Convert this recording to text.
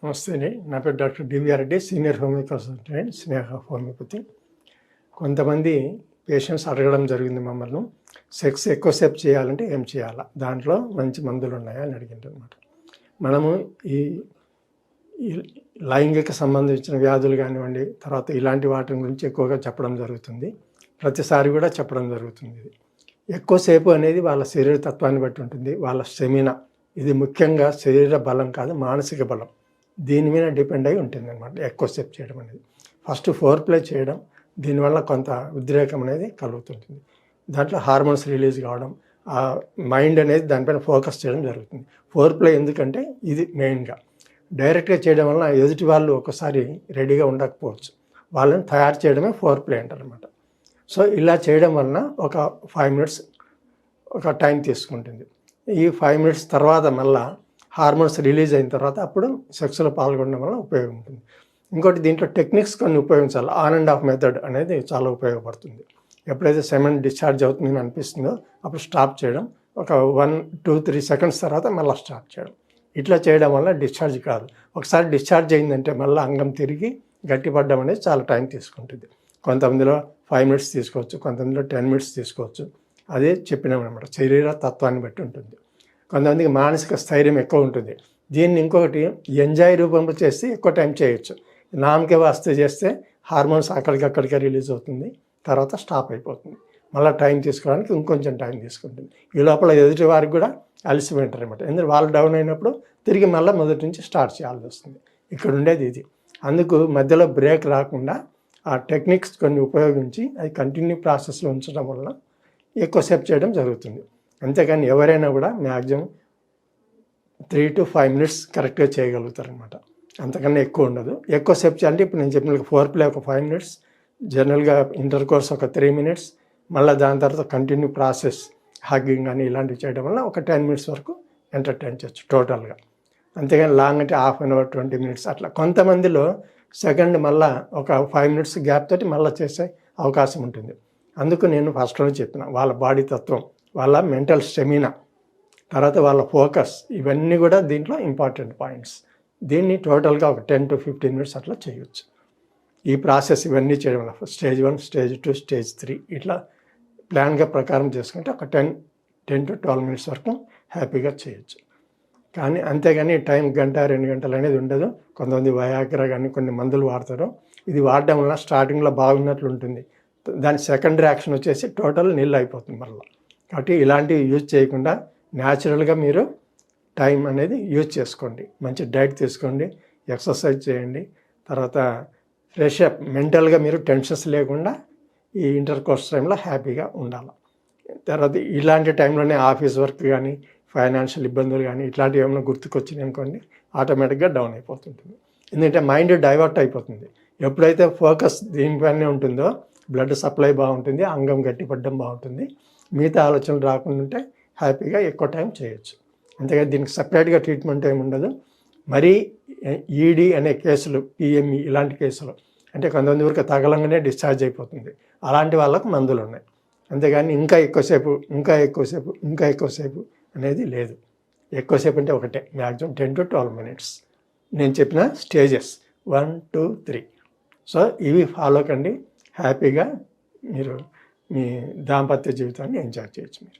నమస్తే అండి. నా పేరు doctor D V R Reddy, senior homeo consultant, Sneha homoeopathy. కొంతమంది పేషెంట్స్ అడగడం జరిగింది మమ్మల్ని, సెక్స్ ఎక్కువసేపు చేయాలంటే ఏం చేయాలా, దాంట్లో మంచి మందులు ఉన్నాయా అని అడిగిందనమాట. మనము ఈ లైంగిక సంబంధించిన వ్యాధులు కానివ్వండి, తర్వాత ఇలాంటి వాటి గురించి ఎక్కువగా చెప్పడం జరుగుతుంది. ప్రతిసారి కూడా చెప్పడం జరుగుతుంది. ఇది ఎక్కువసేపు అనేది వాళ్ళ శరీర తత్వాన్ని బట్టి ఉంటుంది, వాళ్ళ స్టెమినా. ఇది ముఖ్యంగా శరీర బలం కాదు, మానసిక బలం. దీని మీద డిపెండ్ అయి ఉంటుంది అనమాట ఎక్కువసేపు చేయడం అనేది. ఫస్ట్ ఫోర్ ప్లే చేయడం, దీనివల్ల కొంత ఉద్రేకం అనేది కలుగుతుంటుంది. దాంట్లో హార్మోన్స్ రిలీజ్ కావడం, ఆ మైండ్ అనేది దానిపైన ఫోకస్ చేయడం జరుగుతుంది. ఫోర్ ప్లే ఎందుకంటే ఇది మెయిన్గా. డైరెక్ట్గా చేయడం వల్ల ఎదుటి వాళ్ళు ఒకసారి రెడీగా ఉండకపోవచ్చు, వాళ్ళని తయారు చేయడమే ఫోర్ ప్లే అంటారు అనమాట. సో ఇలా చేయడం వలన ఒక 5 minutes ఒక టైం తీసుకుంటుంది. ఈ 5 minutes తర్వాత మళ్ళీ హార్మోన్స్ రిలీజ్ అయిన తర్వాత అప్పుడు సెక్స్లో పాల్గొనడం వల్ల ఉపయోగం ఉంటుంది. ఇంకోటి దీంట్లో టెక్నిక్స్ కొన్ని ఉపయోగించాలి. ఆన్ అండ్ ఆఫ్ మెథడ్ అనేది చాలా ఉపయోగపడుతుంది. ఎప్పుడైతే సెమెన్ డిశ్చార్జ్ అవుతుందని అనిపిస్తుందో అప్పుడు స్టాప్ చేయడం, ఒక 1, 2, 3 seconds తర్వాత మళ్ళీ స్టార్ట్ చేయడం. ఇట్లా చేయడం వల్ల డిశ్చార్జ్ కాదు. ఒకసారి డిశ్చార్జ్ అయిందంటే మళ్ళీ అంగం తిరిగి గట్టిపడడం అనేది చాలా టైం తీసుకుంటుంది. కొంతమందిలో 5 minutes తీసుకోవచ్చు, కొంతమందిలో 10 minutes తీసుకోవచ్చు. అదే చెప్పినామన్నమాట, శరీర తత్వాన్ని బట్టి ఉంటుంది. కొంతమందికి మానసిక స్థైర్యం ఎక్కువ ఉంటుంది. దీన్ని ఇంకొకటి ఎంజాయ్ రూపంలో చేస్తే ఎక్కువ టైం చేయొచ్చు. నామకే వాస్తే చేస్తే హార్మోన్స్ అక్కడికక్కడికే రిలీజ్ అవుతుంది, తర్వాత స్టాప్ అయిపోతుంది. మళ్ళీ టైం తీసుకోవడానికి ఇంకొంచెం టైం తీసుకుంటుంది. ఈ లోపల ఎదుటి వారికి కూడా అలసిపోయి ఉంటారు అనమాట. ఎందుకంటే వాళ్ళు డౌన్ అయినప్పుడు తిరిగి మళ్ళీ మొదటి నుంచి స్టార్ట్ చేయాల్సి వస్తుంది. ఇక్కడ ఉండేది ఇది. అందుకు మధ్యలో బ్రేక్ రాకుండా ఆ టెక్నిక్స్ కొన్ని ఉపయోగించి అది కంటిన్యూ ప్రాసెస్లో ఉంచడం వల్ల ఎక్కువసేపు చేయడం జరుగుతుంది. అంతేకాని ఎవరైనా కూడా మ్యాక్సిమం 3 to 5 minutes కరెక్ట్గా చేయగలుగుతారనమాట. అంతకన్నా ఎక్కువ ఉండదు. ఎక్కువసేపు చేయాలంటే ఇప్పుడు నేను చెప్పిన ఫోర్ ప్లే ఒక 5 minutes, జనరల్గా ఇంటర్ కోర్స్ ఒక 3 minutes, మళ్ళీ దాని తర్వాత కంటిన్యూ ప్రాసెస్ హగ్గింగ్ అని ఇలాంటివి చేయడం వల్ల ఒక 10 minutes వరకు ఎంటర్టైన్ చేయొచ్చు టోటల్గా. అంతేగాని లాంగ్ అంటే 1/2 hour 20 minutes అట్లా. కొంతమందిలో సెకండ్ మళ్ళీ ఒక 5 minutes గ్యాప్ తోటి మళ్ళీ చేసే అవకాశం ఉంటుంది. అందుకు నేను ఫస్ట్లోనే చెప్పిన, వాళ్ళ బాడీ తత్వం, వాళ్ళ మెంటల్ స్టెమినా, తర్వాత వాళ్ళ ఫోకస్, ఇవన్నీ కూడా దీంట్లో ఇంపార్టెంట్ పాయింట్స్. దీన్ని టోటల్గా ఒక 10 to 15 minutes అట్లా చేయొచ్చు. ఈ ప్రాసెస్ ఇవన్నీ చేయడం వల్ల స్టేజ్ 1, స్టేజ్ 2, స్టేజ్ 3 ఇట్లా ప్లాన్గా ప్రకారం చేసుకుంటే ఒక 10 to 12 minutes వరకు హ్యాపీగా చేయొచ్చు. కానీ అంతేగాని టైం 1 గంట 2 గంటలు అనేది ఉండదు. కొంతమంది వయాగ్రా కానీ కొన్ని మందులు వాడతారు. ఇది వాడడం వల్ల స్టార్టింగ్లో బాగున్నట్లు ఉంటుంది, దాని సెకండరీ యాక్షన్ వచ్చేసి టోటల్ నిల్ అయిపోతుంది మళ్ళీ. కాబట్టి ఇలాంటివి యూజ్ చేయకుండా న్యాచురల్గా మీరు టైం అనేది యూజ్ చేసుకోండి. మంచి డైట్ తీసుకోండి, ఎక్సర్సైజ్ చేయండి, తర్వాత ఫ్రెష్ అప్, మెంటల్గా మీరు టెన్షన్స్ లేకుండా ఈ ఇంటర్ కోర్స్ టైంలో హ్యాపీగా ఉండాలి. తర్వాత ఇలాంటి టైంలోనే ఆఫీస్ వర్క్ కానీ, ఫైనాన్షియల్ ఇబ్బందులు కానీ ఇట్లాంటివి ఏమైనా గుర్తుకొచ్చినాయి అనుకోండి, ఆటోమేటిక్గా డౌన్ అయిపోతుంటుంది. ఎందుకంటే మైండ్ డైవర్ట్ అయిపోతుంది. ఎప్పుడైతే ఫోకస్ దీనిపైనే ఉంటుందో బ్లడ్ సప్లై బాగుంటుంది, అంగం గట్టిపడడం బాగుంటుంది, మిగతా ఆలోచనలు రాకుండా ఉంటే హ్యాపీగా ఎక్కువ టైం చేయొచ్చు. అంతేగా దీనికి సపరేట్గా ట్రీట్మెంట్ ఏమి ఉండదు. మరీ ఈడీ అనే కేసులు, పిఎంఈ ఇలాంటి కేసులు అంటే కొంతమంది ఊరికి తగలంగానే డిశ్చార్జ్ అయిపోతుంది, అలాంటి వాళ్ళకు మందులు ఉన్నాయి. అంతేగాని ఇంకా ఎక్కువసేపు అనేది లేదు. ఎక్కువసేపు అంటే ఒకటే, మ్యాక్సిమం 10 to 12 minutes. నేను చెప్పిన స్టేజెస్ 1, 2, 3. సో ఇవి ఫాలో కండి, హ్యాపీగా మీరు మీ దాంపత్య జీవితాన్ని ఎంజాయ్ చేయొచ్చు మీరు.